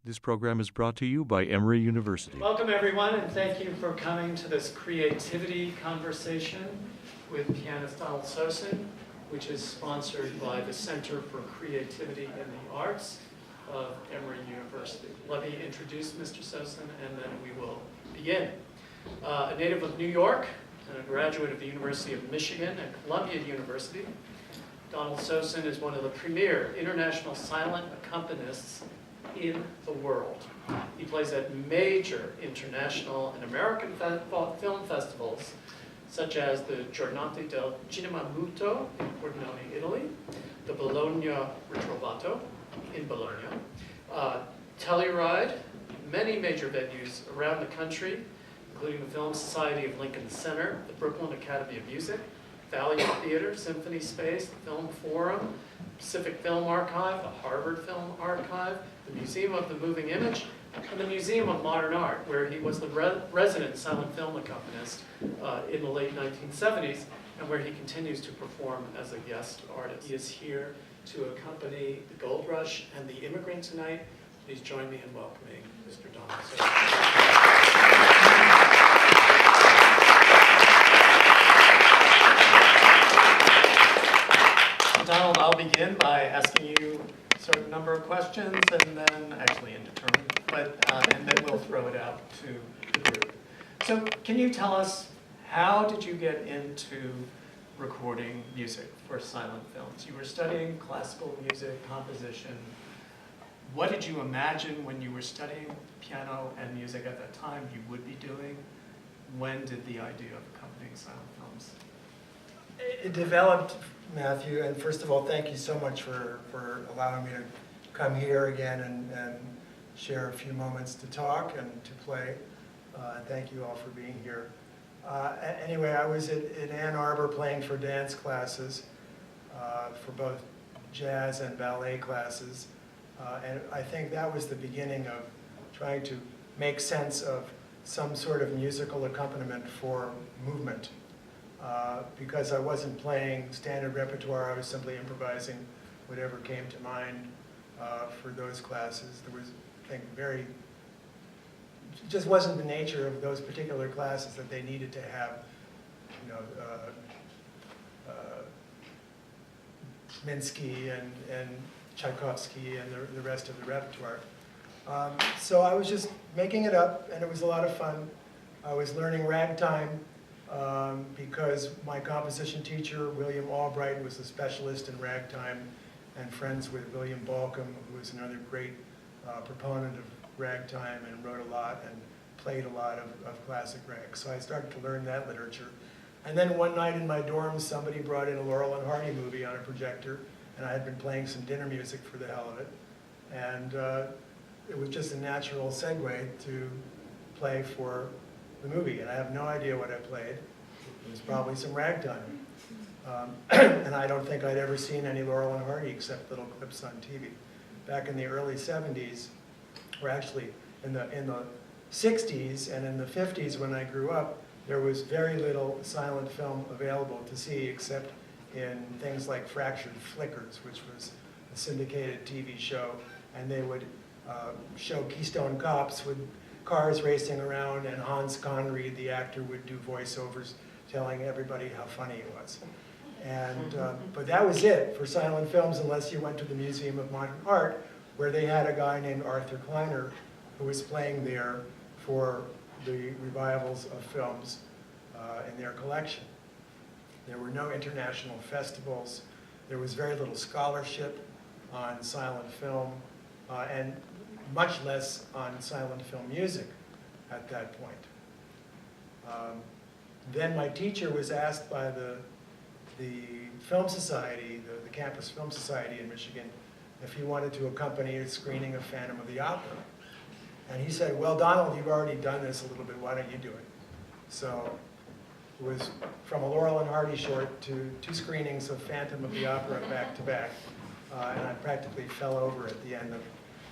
This program is brought to you by Emory University. Welcome everyone, and thank you for coming to this creativity conversation with pianist Donald Sosin, which is sponsored by the Center for Creativity in the Arts of Emory University. Let me introduce Mr. Sosin and then we will begin. A native of New York and a graduate of the University of Michigan and Columbia University, Donald Sosin is one of the premier international silent accompanists in the world. He plays at major international and American film festivals, such as the Giornate del Cinema Muto in Pordenone, Italy, the Bologna Ritrovato in Bologna, Telluride, many major venues around the country, including the Film Society of Lincoln Center, the Brooklyn Academy of Music, Valiant Theater, Symphony Space, the Film Forum, Pacific Film Archive, the Harvard Film Archive, the Museum of the Moving Image, and the Museum of Modern Art, where he was the resident silent film accompanist in the late 1970s, and where he continues to perform as a guest artist. He is here to accompany the Gold Rush and the Immigrant tonight. Please join me in welcoming Mr. Donald Sosin. Donald, I'll begin by asking you a certain number of questions, and then actually indeterminate, and then we'll throw it out to the group. So, can you tell us, how did you get into recording music for silent films? You were studying classical music composition. What did you imagine when you were studying piano and music at that time you would be doing? When did the idea of accompanying silent films? It developed, Matthew, and first of all, thank you so much for allowing me to come here again and share a few moments to talk and to play. Thank you all for being here. Anyway, I was in Ann Arbor playing for dance classes, for both jazz and ballet classes, and I think that was the beginning of trying to make sense of some sort of musical accompaniment for movement. Because I wasn't playing standard repertoire, I was simply improvising whatever came to mind for those classes. There was, I think, it just wasn't the nature of those particular classes that they needed to have, you know, Minsky and Tchaikovsky and the rest of the repertoire. So I was just making it up, and it was a lot of fun. I was learning ragtime, because my composition teacher, William Albright, was a specialist in ragtime and friends with William Balcom, who was another great proponent of ragtime and wrote a lot and played a lot of classic rag. So I started to learn that literature. And then one night in my dorm, somebody brought in a Laurel and Hardy movie on a projector, and I had been playing some dinner music for the hell of it. And it was just a natural segue to play for the movie, and I have no idea what I played. It was probably some ragtime. And I don't think I'd ever seen any Laurel and Hardy except little clips on TV. Back in the early 70s, or actually in the 60s and in the 50s when I grew up, there was very little silent film available to see except in things like Fractured Flickers, which was a syndicated TV show, and they would show Keystone Cops with cars racing around, and Hans Conried, the actor, would do voiceovers telling everybody how funny it was. And but that was it for silent films, unless you went to the Museum of Modern Art, where they had a guy named Arthur Kleiner who was playing there for the revivals of films in their collection. There were no international festivals. There was very little scholarship on silent film, and much less on silent film music at that point. Then my teacher was asked by the Film Society, the campus Film Society in Michigan, if he wanted to accompany a screening of Phantom of the Opera. And he said, well, Donald, you've already done this a little bit, why don't you do it? So it was from a Laurel and Hardy short to 2 screenings of Phantom of the Opera back to back. And I practically fell over at the end of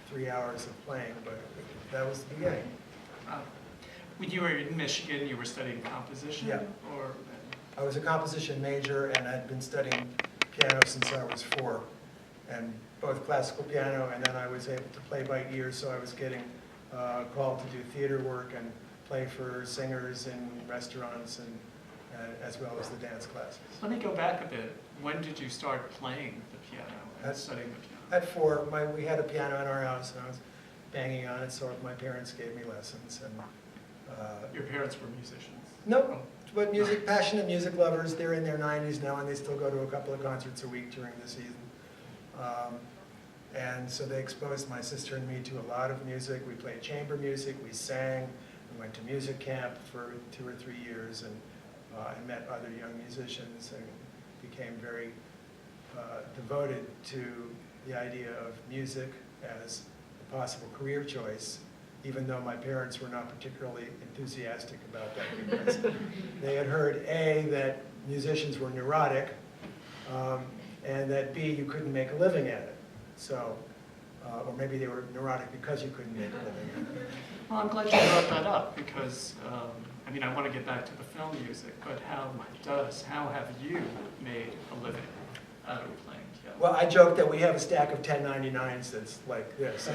3 hours of playing, but that was the beginning. When you were in Michigan, you were studying composition? Yeah. Or I was a composition major, and I'd been studying piano since I was 4. And both classical piano, and then I was able to play by ear, so I was getting called to do theater work and play for singers in restaurants, and as well as the dance classes. Let me go back a bit. When did you start playing the piano and studying the piano? At 4, we had a piano in our house, and I was banging on it, so my parents gave me lessons. And Your parents were musicians? no, but passionate music lovers. They're in their 90s now, and they still go to a couple of concerts a week during the season. And so they exposed my sister and me to a lot of music. We played chamber music, we sang, we went to music camp for 2 or 3 years, and I met other young musicians and became very devoted to the idea of music as a possible career choice, even though my parents were not particularly enthusiastic about that, because they had heard, A, that musicians were neurotic, and that B, you couldn't make a living at it. So, or maybe they were neurotic because you couldn't make a living at it. Well, I'm glad you brought that up, because, I mean, I want to get back to the film music, but how have you made a living out of playing piano? Well, I joke that we have a stack of 1099s that's like this.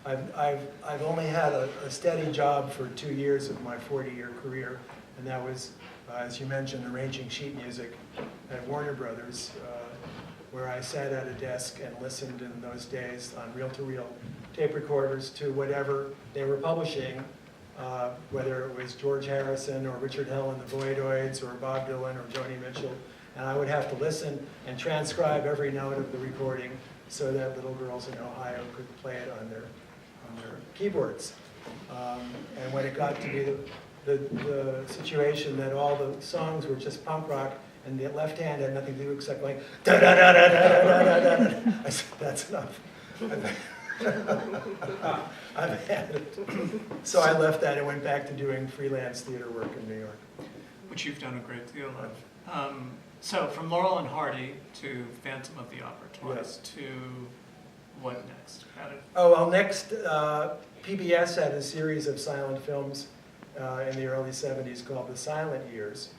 I mean, I've only had a steady job for 2 years of my 40-year career, and that was, as you mentioned, arranging sheet music at Warner Brothers, where I sat at a desk and listened in those days on reel-to-reel tape recorders to whatever they were publishing, whether it was George Harrison or Richard Hell and the Voidoids or Bob Dylan or Joni Mitchell. And I would have to listen and transcribe every note of the recording so that little girls in Ohio could play it on their keyboards. And when it got to be the situation that all the songs were just punk rock and the left hand had nothing to do except going da da da da da da da da, I said, that's enough. I've had it. So I left that and went back to doing freelance theater work in New York. Which you've done a great deal of. So from Laurel and Hardy to Phantom of the Opera twice, to what next? Oh, well, next, PBS had a series of silent films in the early 70s called The Silent Years.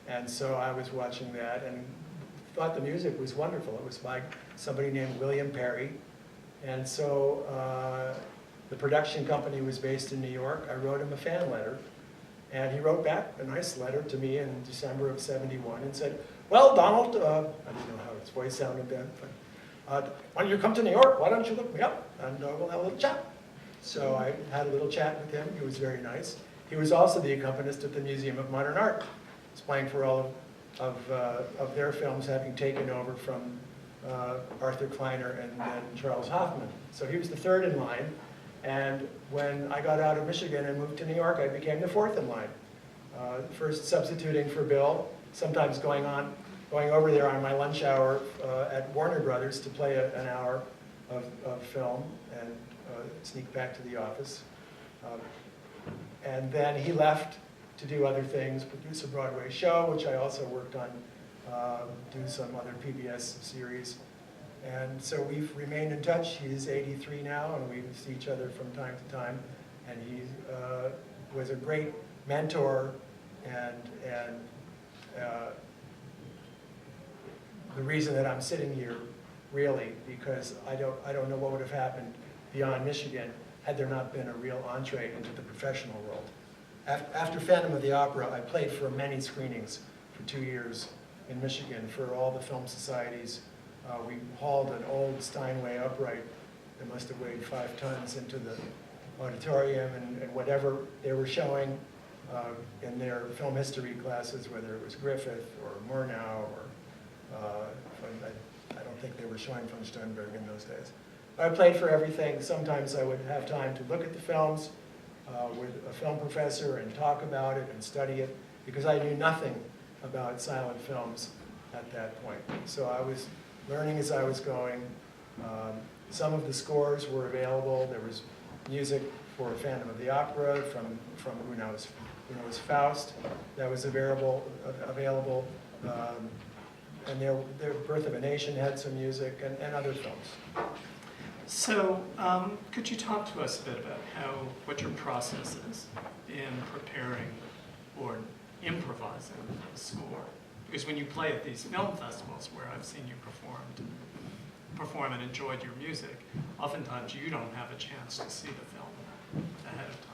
And so I was watching that and thought the music was wonderful. It was by somebody named William Perry. And so the production company was based in New York. I wrote him a fan letter. And he wrote back a nice letter to me in December of '71 and said, well, Donald, I didn't know how his voice sounded then, but when you come to New York, why don't you look me up and we'll have a little chat. So I had a little chat with him. He was very nice. He was also the accompanist at the Museum of Modern Art. He's playing for all of their films, having taken over from Arthur Kleiner and Charles Hoffman. So he was the third in line. And when I got out of Michigan and moved to New York, I became the fourth in line. First substituting for Bill, sometimes going over there on my lunch hour at Warner Brothers to play an hour of film and sneak back to the office. And then he left to do other things, produce a Broadway show, which I also worked on, do some other PBS series. And so we've remained in touch. He's 83 now, and we see each other from time to time. And he was a great mentor, and the reason that I'm sitting here, really, because I don't know what would have happened beyond Michigan had there not been a real entree into the professional world. After Phantom of the Opera, I played for many screenings for 2 years in Michigan for all the film societies. We hauled an old Steinway upright that must have weighed 5 tons into the auditorium, and whatever they were showing in their film history classes, whether it was Griffith or Murnau, or I don't think they were showing von Sternberg in those days. I played for everything. Sometimes I would have time to look at the films with a film professor and talk about it and study it, because I knew nothing about silent films at that point. So I was learning as I was going. Some of the scores were available. There was music for Phantom of the Opera from Unau's Faust that was available. And their Birth of a Nation had some music, and other films. So could you talk to us a bit about what your process is in preparing or improvising a score? Because when you play at these film festivals where I've seen you performed, perform and enjoyed your music, oftentimes you don't have a chance to see the film ahead of time.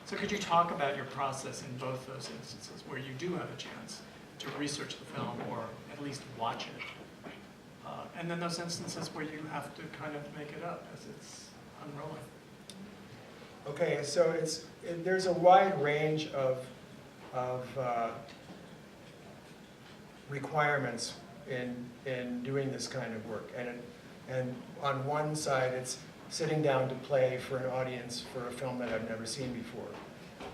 So could you talk about your process in both those instances where you do have a chance to research the film or at least watch it? And then those instances where you have to kind of make it up as it's unrolling. Okay, so there's a wide range of requirements in doing this kind of work. And on one side, it's sitting down to play for an audience for a film that I've never seen before.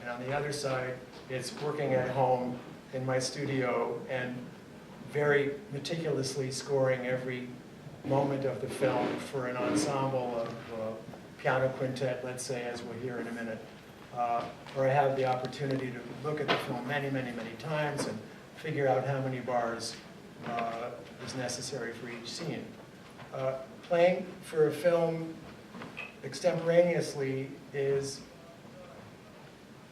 And on the other side, it's working at home in my studio and very meticulously scoring every moment of the film for an ensemble of piano quintet, let's say, as we'll hear in a minute. Or I have the opportunity to look at the film many, many, many times and figure out how many bars is necessary for each scene. Playing for a film extemporaneously is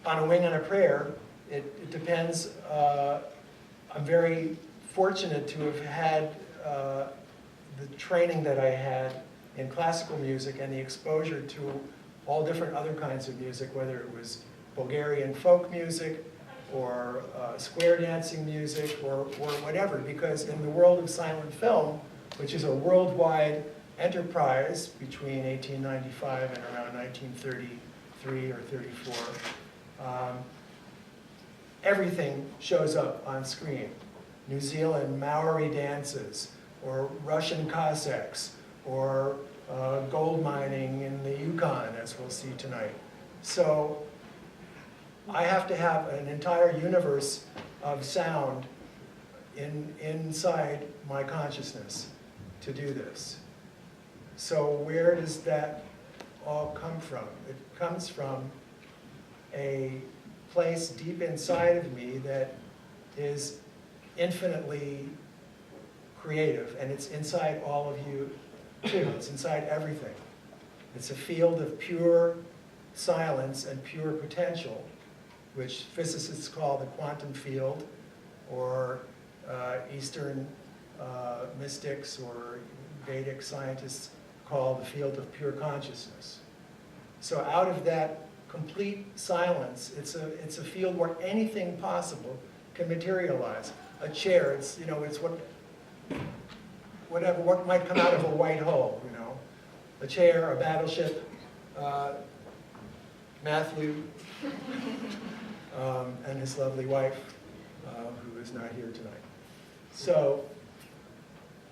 on a wing and a prayer. It depends. I'm very fortunate to have had the training that I had in classical music and the exposure to all different other kinds of music, whether it was Bulgarian folk music or square dancing music or whatever, because in the world of silent film, which is a worldwide enterprise between 1895 and around 1933 or 34, everything shows up on screen. New Zealand Maori dances, or Russian Cossacks, or gold mining in the Yukon, as we'll see tonight. So I have to have an entire universe of sound inside my consciousness to do this. So where does that all come from? It comes from a place deep inside of me that is infinitely creative, and it's inside all of you too. It's inside everything. It's a field of pure silence and pure potential, which physicists call the quantum field, or Eastern mystics or Vedic scientists call the field of pure consciousness. So out of that complete silence, it's a field where anything possible can materialize. A chair, it's what might come out of a white hole, a chair, a battleship, Matthew and his lovely wife, who is not here tonight. So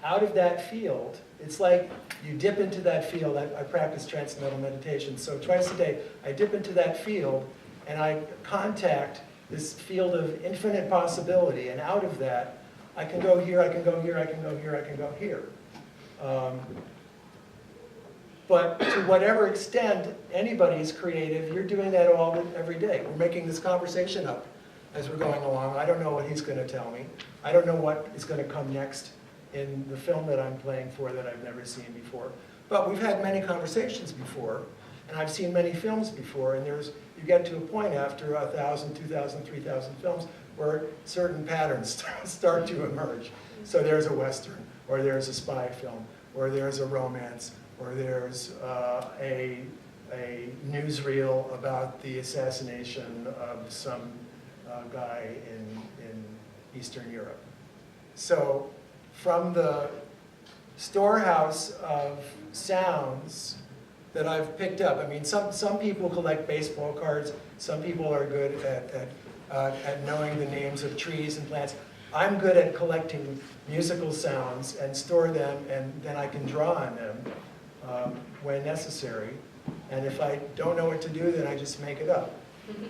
out of that field, it's like you dip into that field. I practice transcendental meditation, so twice a day I dip into that field and I contact this field of infinite possibility, and out of that I can go here, I can go here, I can go here, I can go here. But to whatever extent anybody is creative, you're doing that every day. We're making this conversation up as we're going along. I don't know what he's going to tell me. I don't know what is going to come next in the film that I'm playing for that I've never seen before. But we've had many conversations before, and I've seen many films before, and you get to a point after 1,000, 2,000, 3,000 films where certain patterns start to emerge. So there's a Western, or there's a spy film, or there's a romance, or there's a newsreel about the assassination of some guy in Eastern Europe. So from the storehouse of sounds that I've picked up, I mean, some people collect baseball cards, some people are good at knowing the names of trees and plants. I'm good at collecting musical sounds and store them, and then I can draw on them when necessary. And if I don't know what to do, then I just make it up.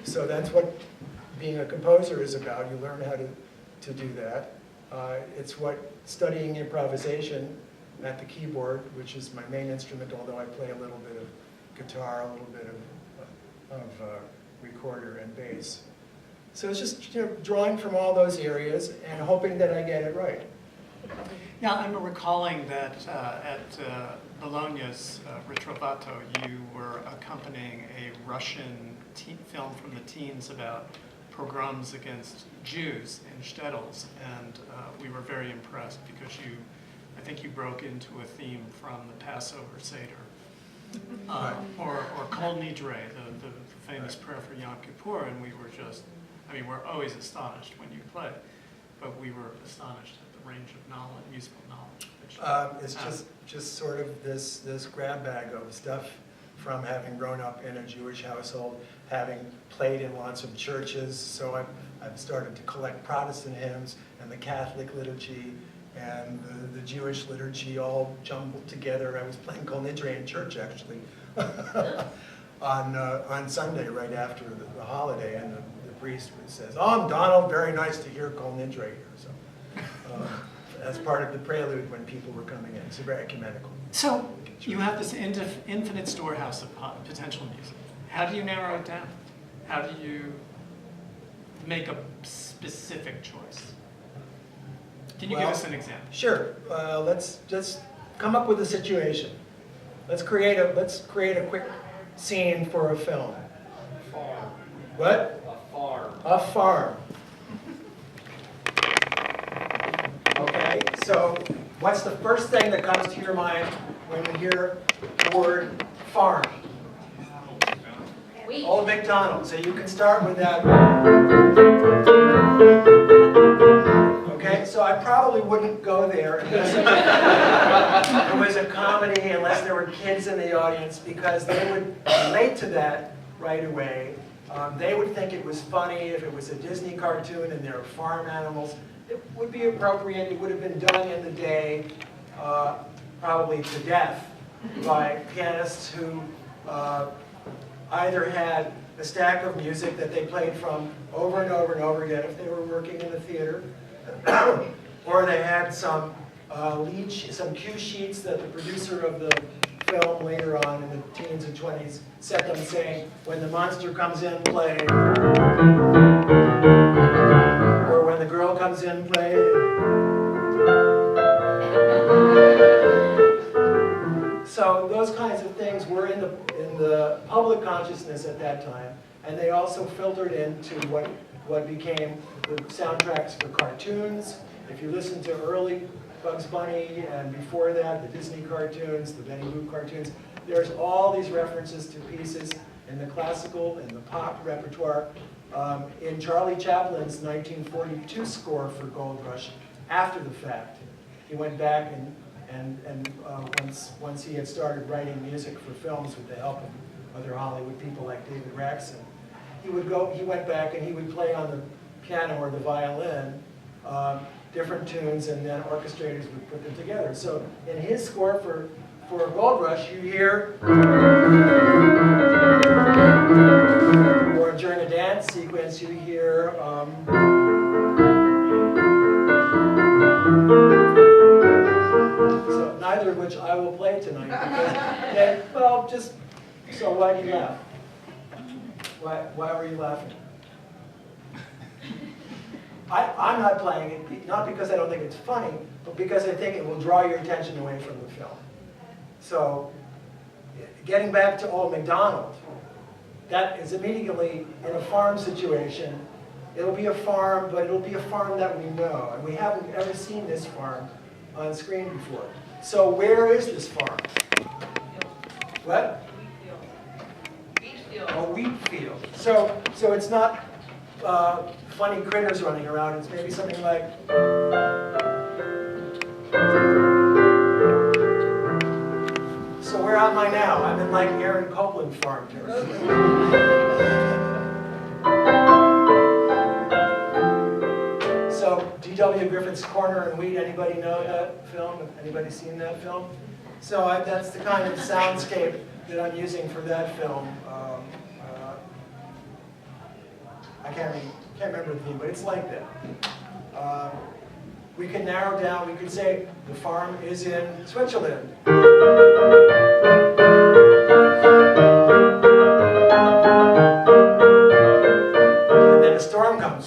So that's what being a composer is about. You learn how to do that. It's what studying improvisation at the keyboard, which is my main instrument, although I play a little bit of guitar, a little bit of recorder and bass. So it's just drawing from all those areas and hoping that I get it right. Yeah, I'm recalling that at Bologna's Ritrovato, you were accompanying a Russian film from the teens about pogroms against Jews in shtetls, and we were very impressed because you I think you broke into a theme from the Passover Seder. Right. Or Kol Nidre, the famous prayer for Yom Kippur, and we were just, I mean, we're always astonished when you play, but we were astonished at the range of knowledge, musical knowledge. It's just sort of this grab bag of stuff from having grown up in a Jewish household, having played in lots of churches, so I've started to collect Protestant hymns and the Catholic liturgy and the Jewish liturgy all jumbled together. I was playing Kol Nidre in church, actually, on Sunday, right after the holiday, and the priest says, "Oh, Donald, very nice to hear Kol Nidre here." So, as part of the prelude when people were coming in. It's very ecumenical. So, you have this infinite storehouse of potential music. How do you narrow it down? How do you make a specific choice? Can you give us an example? Sure. Let's just come up with a situation. Let's create a quick scene for a film. Farm. What? A farm. A farm. Okay. So, what's the first thing that comes to your mind when you hear the word farm? Wheat. Old MacDonald. So you can start with that. Okay, so I probably wouldn't go there unless it was a comedy, unless there were kids in the audience, because they would relate to that right away. They would think it was funny if it was a Disney cartoon and there were farm animals. It would be appropriate. It would have been done in the day, probably to death, by pianists who either had a stack of music that they played from over and over and over again if they were working in the theater, or they had some some cue sheets that the producer of the film later on in the teens and 20s set them saying, when the monster comes in, play, or when the girl comes in, play. So those kinds of things were in the public consciousness at that time, and they also filtered into what became the soundtracks for cartoons. If you listen to early Bugs Bunny and before that, the Disney cartoons, the Betty Boop cartoons, there's all these references to pieces in the classical and the pop repertoire. In Charlie Chaplin's 1942 score for Gold Rush, after the fact, he went back and once he had started writing music for films with the help of other Hollywood people like David Raxon, he went back and he would play on the piano or the violin different tunes, and then orchestrators would put them together. So in his score for Gold Rush, you hear, or during a dance sequence, you hear, so neither of which I will play tonight. Because, well, just, so why do you laugh? Why were you laughing? I'm not playing it, not because I don't think it's funny, but because I think it will draw your attention away from the film. So, getting back to Old MacDonald, that is immediately in a farm situation. It'll be a farm, but it'll be a farm that we know, and we haven't ever seen this farm on screen before. So where is this farm? What? Wheat field. A wheat field. So it's not funny critters running around. It's maybe something like. So where am I now? I'm in like Aaron Copland farm territory. So D.W. Griffith's Corner and Wheat. Anybody know that film? Anybody seen that film? So that's the kind of soundscape that I'm using for that film. I can't remember the theme, but it's like that. We can narrow down, we could say the farm is in Switzerland. And then a storm comes.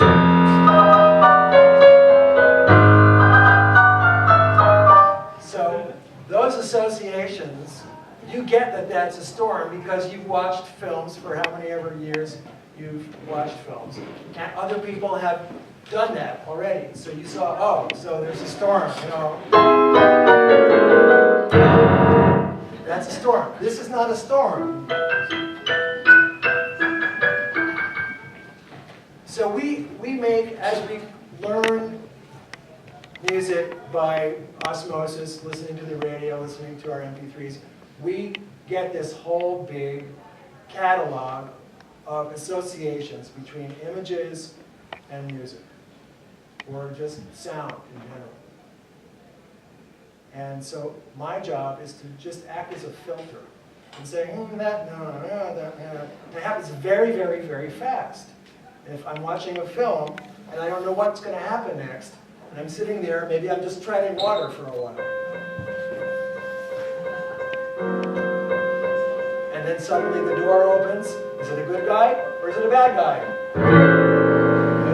So those associations, you get that that's a storm because you've watched films for how many ever years you've watched films. And other people have done that already. So you saw, oh, so there's a storm, you know. That's a storm. This is not a storm. So we make, as we learn music by osmosis, listening to the radio, listening to our MP3s, we get this whole big catalog of associations between images and music, or just sound in general. And so my job is to just act as a filter and say, that, no, that, no. And it happens very, very, very fast. If I'm watching a film and I don't know what's going to happen next, and I'm sitting there, maybe I'm just treading water for a while. And then suddenly the door opens. Is it a good guy or is it a bad guy?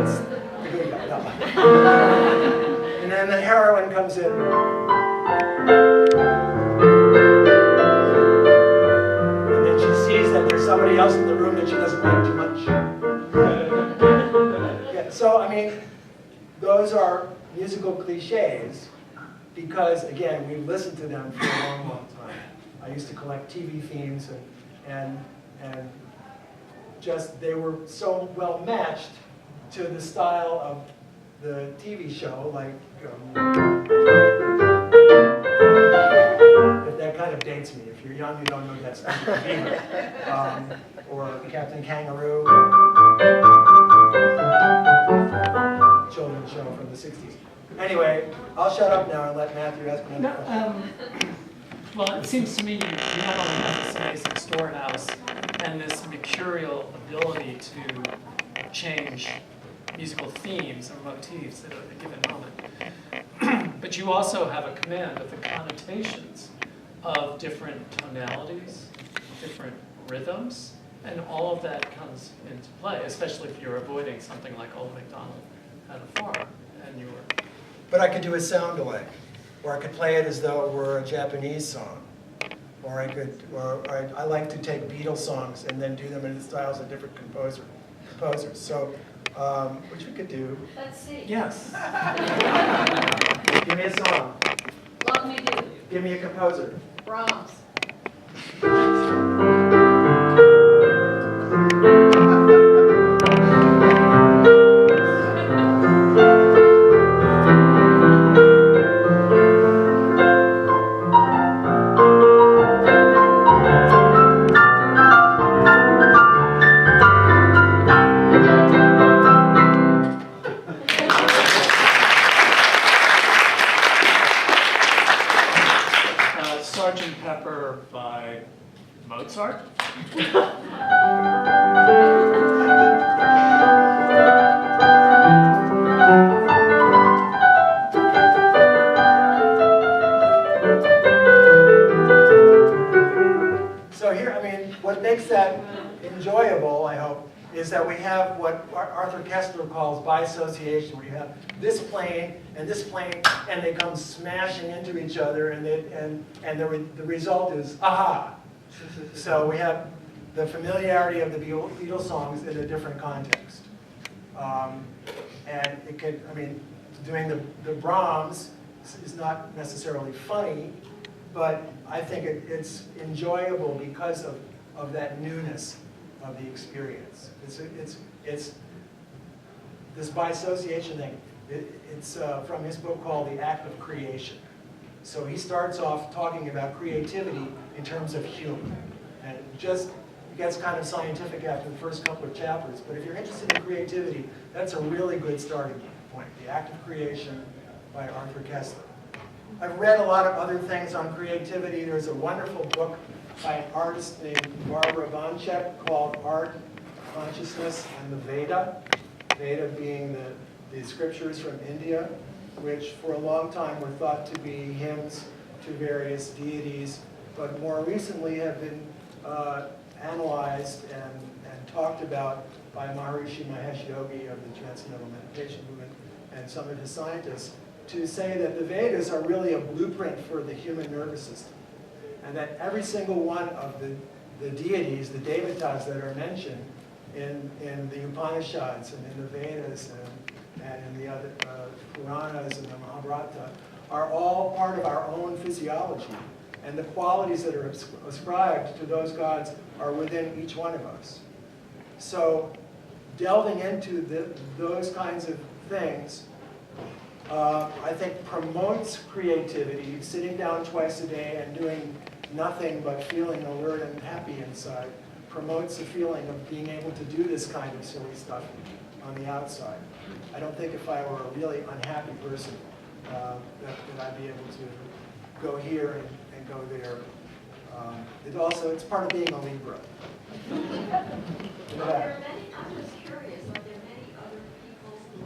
It's the good guy, no. And then the heroine comes in. And then she sees that there's somebody else in the room that she doesn't like too much. Yeah, so, I mean, those are musical cliches because, again, we've listened to them for a long, long time. I used to collect TV themes and just they were so well matched to the style of the TV show, like if that kind of dates me. If you're young, you don't know that's or Captain Kangaroo, children's show from the 60s. Anyway, I'll shut up now and let Matthew ask me another question. Well, it seems to me you not only have this amazing storehouse and this mercurial ability to change musical themes or motifs at a given moment, but you also have a command of the connotations of different tonalities, different rhythms, and all of that comes into play, especially if you're avoiding something like Old MacDonald Had a Farm, and you were... But I could do a sound delay, or I could play it as though it were a Japanese song, or I like to take Beatles songs and then do them in the styles of different composers. So, which we could do. Let's see. Yes. Give me a song. Love Me Do. Give me a composer. Brahms. Sgt. Pepper by Mozart. So here, I mean, what makes that enjoyable, I hope, is that we have what Arthur Kessler calls bi-association, where you have this plane, and they come smashing into each other, and the result is, aha! So we have the familiarity of the Beatles songs in a different context. And it could, I mean, doing the Brahms is not necessarily funny, but I think it's enjoyable because of that newness of the experience. It's this bi-association thing. It's from his book called The Act of Creation. So he starts off talking about creativity in terms of humor. And it just gets kind of scientific after the first couple of chapters. But if you're interested in creativity, that's a really good starting point. The Act of Creation by Arthur Kessler. I've read a lot of other things on creativity. There's a wonderful book by an artist named Barbara Bonchek called Art, Consciousness, and the Veda. Veda being the scriptures from India, which for a long time were thought to be hymns to various deities, but more recently have been analyzed and talked about by Maharishi Mahesh Yogi of the Transcendental Meditation Movement and some of his scientists, to say that the Vedas are really a blueprint for the human nervous system, and that every single one of the deities, the devatas that are mentioned, in the Upanishads and in the Vedas and in the other Puranas and the Mahabharata are all part of our own physiology. And the qualities that are ascribed to those gods are within each one of us. So delving into those kinds of things, I think promotes creativity. Sitting down twice a day and doing nothing but feeling alert and happy inside promotes a feeling of being able to do this kind of silly stuff on the outside. I don't think if I were a really unhappy person that I'd be able to go here and go there. It's part of being a Libra. Are there many, I'm just curious, are there many other people who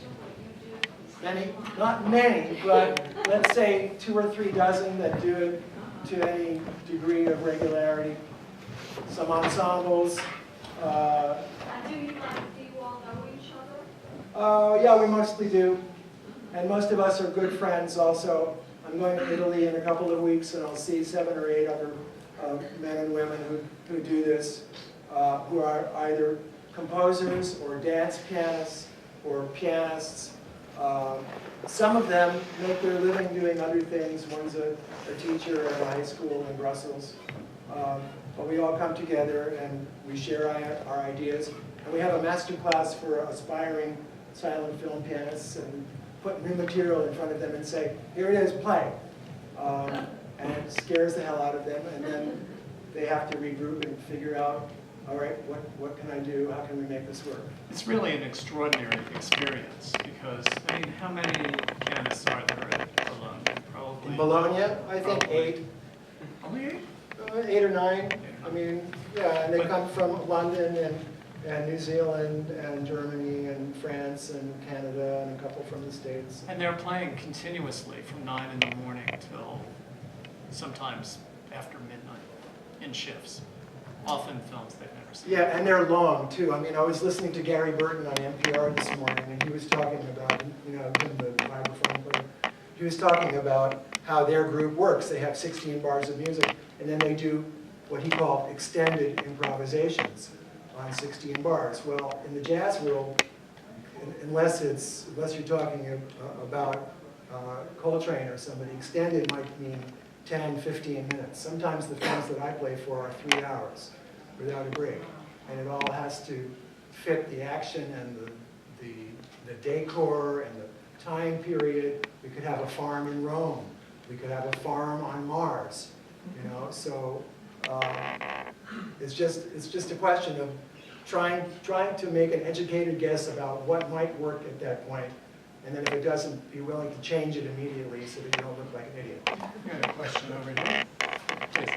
do what you do? Many, not many, but let's say 2 or 3 dozen that do it to any degree of regularity. Some ensembles. And do you all know each other? Yeah, we mostly do. And most of us are good friends also. I'm going to Italy in a couple of weeks, and I'll see 7 or 8 other men and women who do this, who are either composers or dance pianists or pianists. Some of them make their living doing other things. One's a teacher at a high school in Brussels. But we all come together and we share our ideas. And we have a master class for aspiring silent film pianists and put new material in front of them and say, here it is, play. And it scares the hell out of them. And then they have to regroup and figure out, all right, what can I do? How can we make this work? It's really an extraordinary experience because, I mean, how many pianists are there at Bologna? Probably. In Bologna, I think Probably. 8. Only 8? 8 or 9. I mean, yeah, and they come from London and New Zealand and Germany and France and Canada and a couple from the States. And they're playing continuously from 9 in the morning till sometimes after midnight in shifts. Often films they've never seen. Yeah, and they're long too. I mean, I was listening to Gary Burton on NPR this morning, and he was talking about, you know, him, the vibraphone player. He was talking about how their group works. They have 16 bars of music, and then they do what he called extended improvisations on 16 bars. Well, in the jazz world, unless you're talking about Coltrane or somebody, extended might mean 10, 15 minutes. Sometimes the films that I play for are 3 hours without a break. And it all has to fit the action and the decor and the time period. We could have a farm in Rome. We could have a farm on Mars. You know, so it's just a question of trying to make an educated guess about what might work at that point. And then if it doesn't, be willing to change it immediately so that you don't look like an idiot. You had a question over here. Please.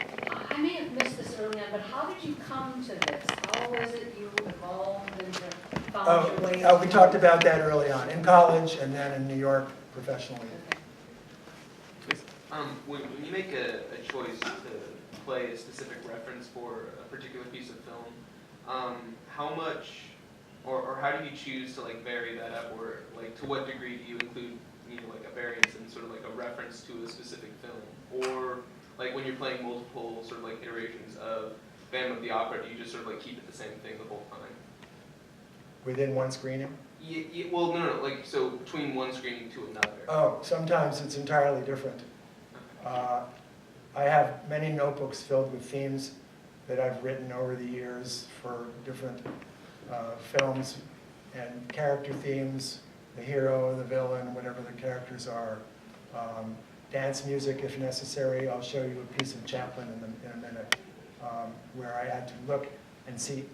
I may have missed this early on, but how did you come to this? How was it you evolved and found your way? We talked about that early on, in college and then in New York professionally. Please. When you make a choice to play a specific reference for a particular piece of film, how much or how do you choose to like vary that up, or like to what degree do you include, you know, like a variance and sort of like a reference to a specific film, or like when you're playing multiple sort of like iterations of Phantom of the Opera, do you just sort of like keep it the same thing the whole time? Within one screening? Well, no, like so between one screening to another. Oh, sometimes it's entirely different. I have many notebooks filled with themes that I've written over the years for different films and character themes, the hero, the villain, whatever the characters are. Dance music if necessary. I'll show you a piece of Chaplin in a minute where I had to look and see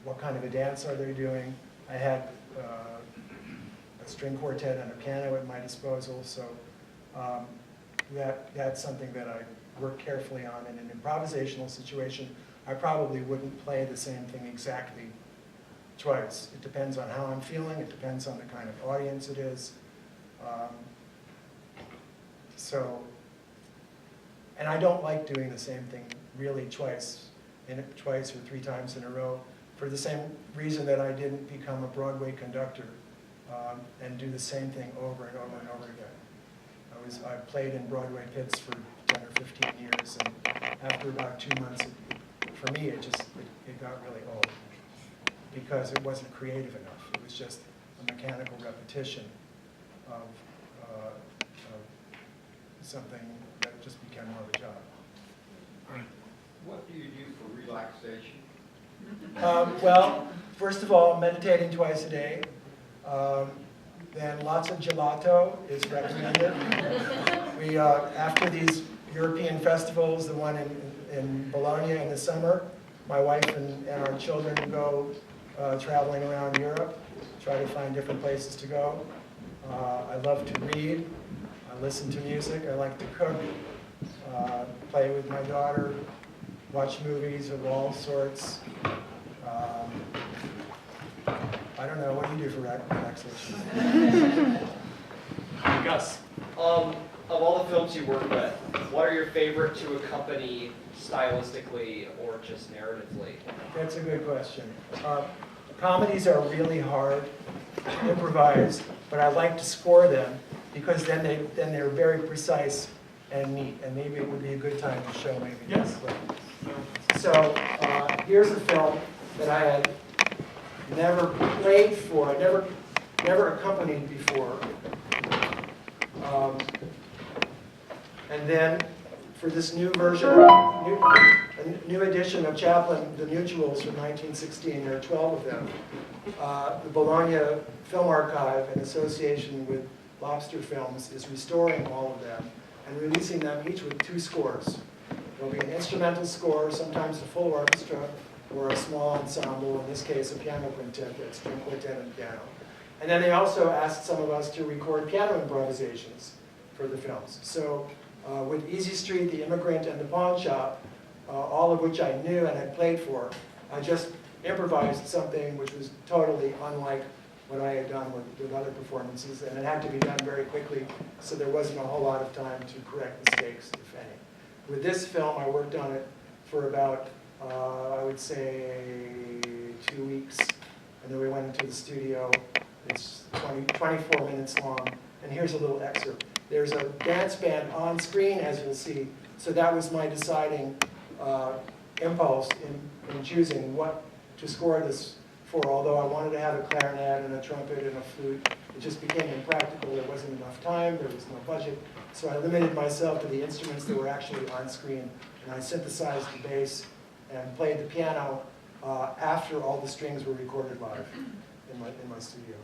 what kind of a dance are they doing. I had a string quartet and a piano at my disposal, so that's something that I work carefully on. In an improvisational situation, I probably wouldn't play the same thing exactly twice. It depends on how I'm feeling, it depends on the kind of audience it is. And I don't like doing the same thing really twice or 3 times in a row for the same reason that I didn't become a Broadway conductor and do the same thing over and over and over again. I played in Broadway pits for 10 or 15 years, and after about 2 months, for me, it got really old. because it wasn't creative enough. It was just a mechanical repetition of something that just became more of a job. What do you do for relaxation? Well, first of all, meditating twice a day. Then lots of gelato is recommended. We, after these European festivals, the one in Bologna in the summer, my wife and our children go traveling around Europe, try to find different places to go. I love to read. I listen to music. I like to cook, play with my daughter, watch movies of all sorts. I don't know, what do you do for relaxation? Gus? Of all the films you work with, what are your favorite to accompany stylistically or just narratively? That's a good question. Comedies are really hard to improvise, but I like to score them because then they're very precise and neat, and maybe it would be a good time to show maybe Yes. this. So here's a film that I had never played for, never accompanied before. And then for this new version, a new edition of Chaplin, The Mutuals from 1916, there are 12 of them. The Bologna Film Archive, in association with Lobster Films, is restoring all of them and releasing them each with 2 scores. There'll be an instrumental score, sometimes a full orchestra, or a small ensemble, in this case a piano quintet, that's string quartet and piano. And then they also asked some of us to record piano improvisations for the films. So with Easy Street, The Immigrant, and The Pawn Shop, all of which I knew and had played for, I just improvised something which was totally unlike what I had done with other performances, and it had to be done very quickly, so there wasn't a whole lot of time to correct mistakes, if any. With this film, I worked on it for about, I would say, 2 weeks, and then we went into the studio. It's 24 minutes long, and here's a little excerpt. There's a dance band on screen, as you'll see, so that was my deciding impulse in choosing what to score this for. Although I wanted to have a clarinet and a trumpet and a flute, it just became impractical. There wasn't enough time, there was no budget, so I limited myself to the instruments that were actually on screen, and I synthesized the bass and played the piano after all the strings were recorded live in my studio.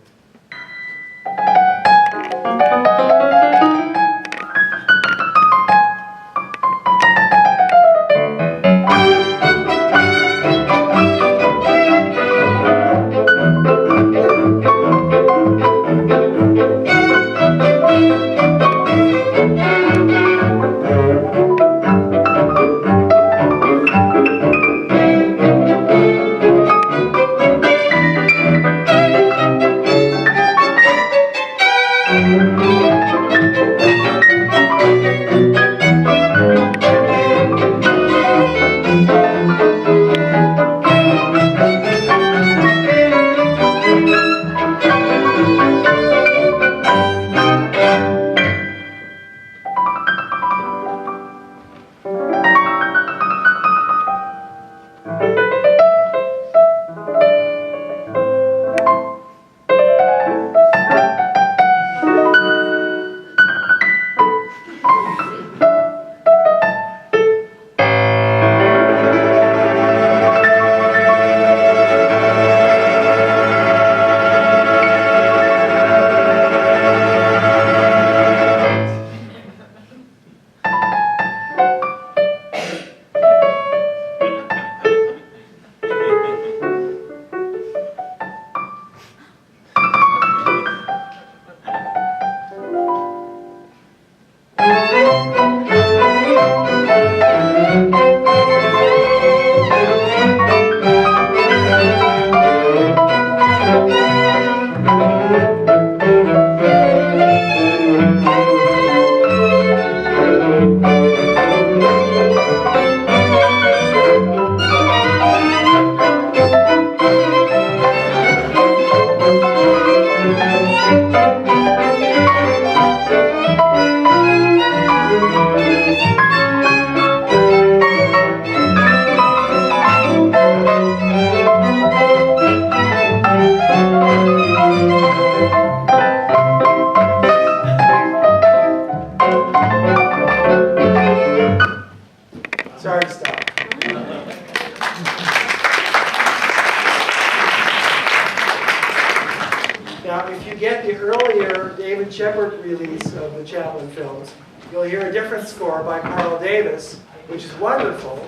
Now, if you get the earlier David Shepard release of the Chaplin films, you'll hear a different score by Carl Davis, which is wonderful.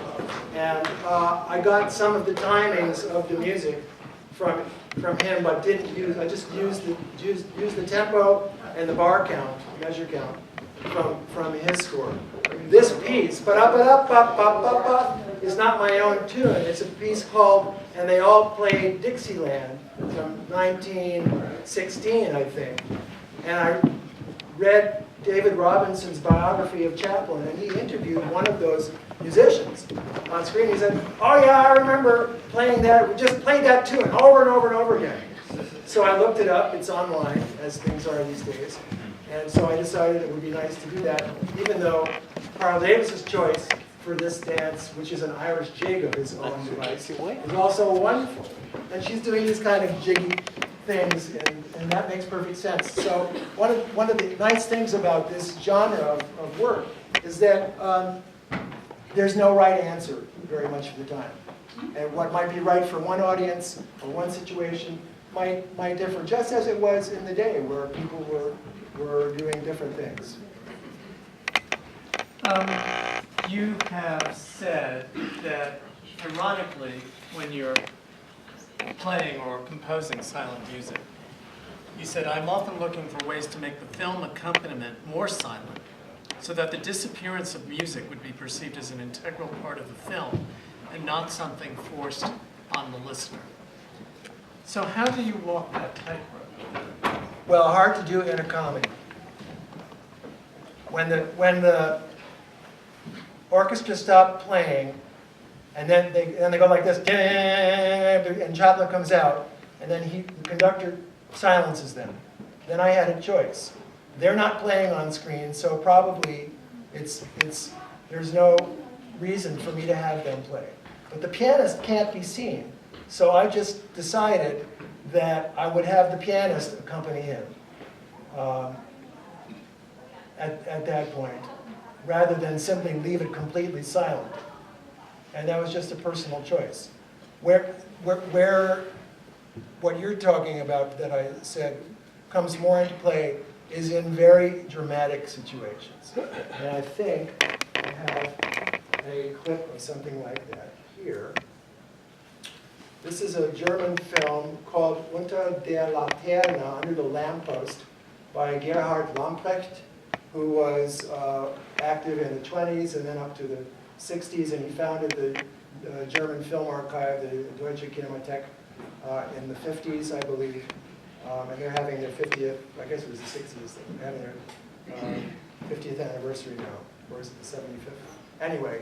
And I got some of the timings of the music from him, but didn't use. I just used the tempo and the bar count, measure count, from his score. This piece, ba-da-ba-da-ba-ba-ba-ba, is not my own tune. It's a piece called "And They All Played Dixieland" from 1916, I think. And I read David Robinson's biography of Chaplin, and he interviewed one of those musicians on screen. He said, "Oh yeah, I remember playing that. We just played that tune over and over and over again." So I looked it up. It's online, as things are these days. And so I decided it would be nice to do that, even though Carl Davis's choice for this dance, which is an Irish jig of his own device, is also wonderful. And she's doing these kind of jiggy things, and that makes perfect sense. So one of the nice things about this genre of work is that there's no right answer very much of the time. And what might be right for one audience or one situation might differ, just as it was in the day where people were doing different things. You have said that, ironically, when you're playing or composing silent music, you said, "I'm often looking for ways to make the film accompaniment more silent, so that the disappearance of music would be perceived as an integral part of the film and not something forced on the listener." So how do you walk that tightrope? Well, hard to do in a comedy. When the orchestra stopped playing, and then they go like this, and Chaplin comes out, and then the conductor silences them. Then I had a choice. They're not playing on screen, so probably there's no reason for me to have them play. But the pianist can't be seen, so I just decided that I would have the pianist accompany him at that point, rather than simply leave it completely silent. And that was just a personal choice. Where what you're talking about that I said comes more into play is in very dramatic situations. And I think I have a clip of something like that here. This is a German film called Unter der Laterne, Under the Lamppost, by Gerhard Lamprecht, who was active in the 20s and then up to the 60s, and he founded the German Film Archive, the Deutsche Kinemathek, in the 50s, I believe. And they're having their 50th, I guess it was the 60s, they're having their 50th anniversary now, or is it the 75th? Anyway,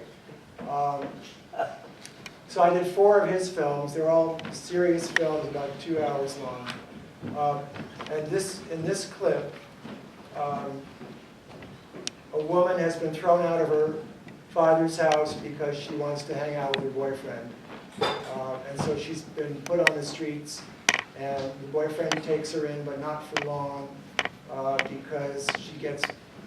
so I did 4 of his films. They're all serious films, about 2 hours long. And in this clip, a woman has been thrown out of her father's house because she wants to hang out with her boyfriend. And so she's been put on the streets, and the boyfriend takes her in, but not for long, because she gets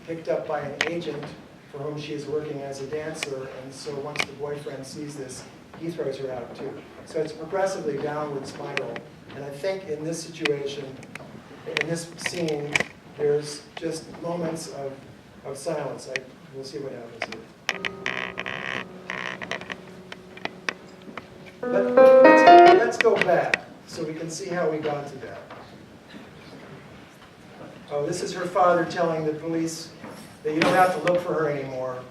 picked up by an agent for whom she is working as a dancer, and so once the boyfriend sees this, he throws her out too. So it's a progressively downward spiral, and I think in this situation, in this scene, there's just moments of silence. We'll see what happens here. Let's go back so we can see how we got to that. Oh, this is her father telling the police that you don't have to look for her anymore.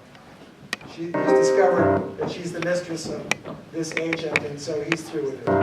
He's discovered that she's the mistress of this agent, and so he's through with her.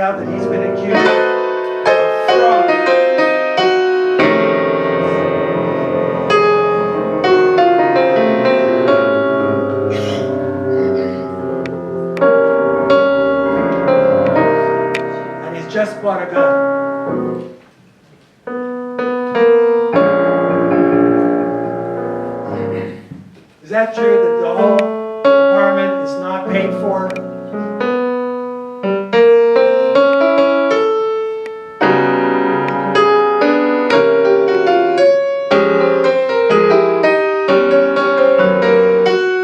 out that he's been accused of fraud. And he's just bought a gun. Is that true that the whole apartment is not paid for?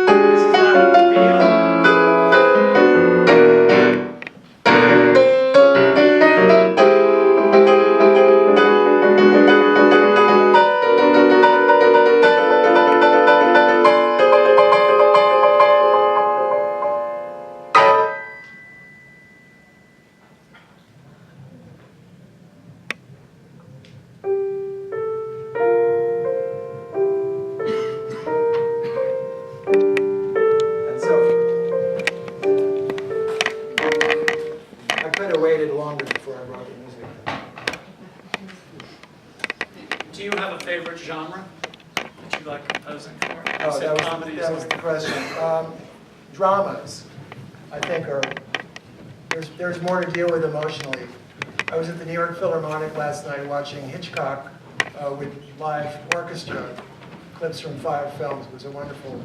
This is not real? And so I could have waited longer before I wrote the music. Do you have a favorite genre that you like composing for? Oh, Is it that comedies was or- the question. Dramas, I think, there's more to deal with emotionally. I was at the New York Philharmonic last night watching Hitchcock with live orchestra, clips from 5 films. It was a wonderful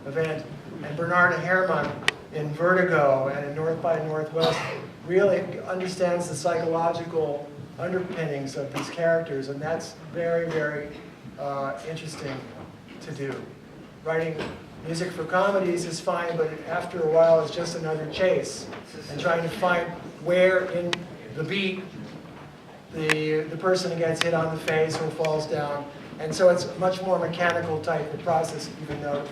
event. And Bernard Herrmann in Vertigo and in North by Northwest really understands the psychological underpinnings of these characters, and that's very, very interesting to do. Writing music for comedies is fine, but after a while it's just another chase, and trying to find where in the beat the person gets hit on the face or falls down. And so it's a much more mechanical type of process, even though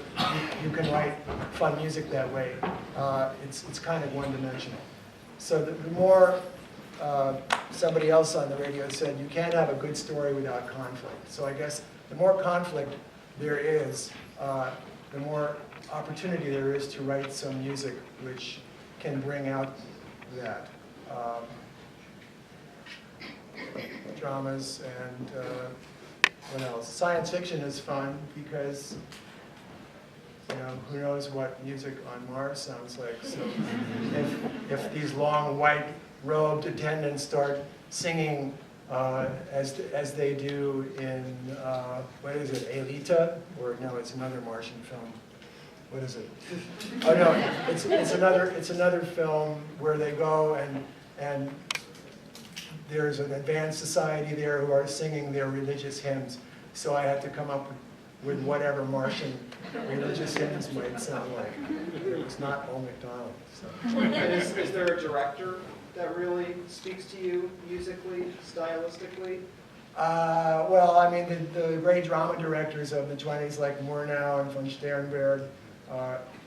you can write fun music that way. It's kind of one-dimensional. So the more somebody else on the radio said, you can't have a good story without conflict. So I guess the more conflict there is, the more opportunity there is to write some music which can bring out that. Dramas and what else? Science fiction is fun because, who knows what music on Mars sounds like. So if these long white robed attendants start singing as they do in, what is it, Aelita? Or no, it's another Martian film. What is it? Oh no, it's another film where they go and there's an advanced society there who are singing their religious hymns. So I had to come up with whatever Martian religious hymns might sound like. It was not Old MacDonald. So. And is there a director that really speaks to you musically, stylistically? Well, I mean, the great drama directors of the 20s, like Murnau and von Sternberg,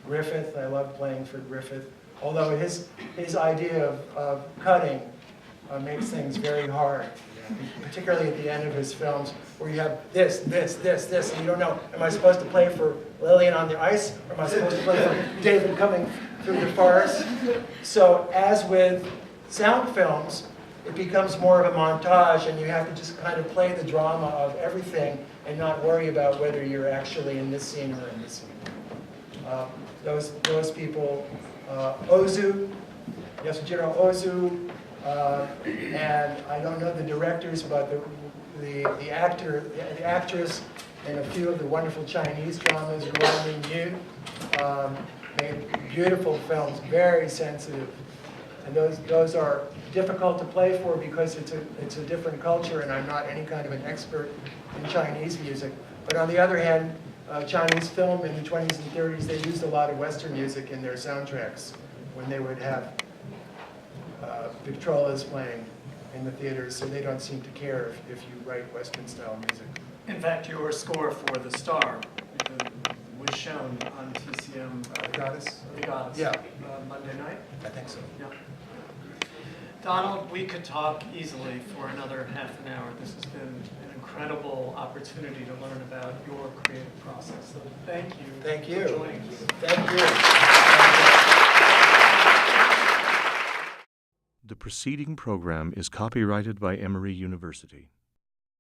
Griffith, I loved playing for Griffith. Although his idea of cutting makes things very hard, particularly at the end of his films, where you have this, and you don't know, am I supposed to play for Lillian on the Ice, or am I supposed to play for David coming through the forest? So, as with sound films, it becomes more of a montage, and you have to just kind of play the drama of everything and not worry about whether you're actually in this scene or in this scene. Those people, Ozu, Yasujiro Ozu, and I don't know the directors, but the actress in a few of the wonderful Chinese dramas, Ruan Yu, made beautiful films, very sensitive. And those are difficult to play for because it's a different culture, and I'm not any kind of an expert in Chinese music. But on the other hand, Chinese film in the 20s and 30s, they used a lot of Western music in their soundtracks when they would have Victrolas playing in the theaters, so they don't seem to care if you write Western-style music. In fact, your score for The Star was shown on TCM. The Goddess? The Goddess. Yeah. Monday night? I think so. Yeah. Donald, we could talk easily for another half an hour. This has been an incredible opportunity to learn about your creative process. So thank you. Thank you. For joining us. Thank you. The preceding program is copyrighted by Emory University.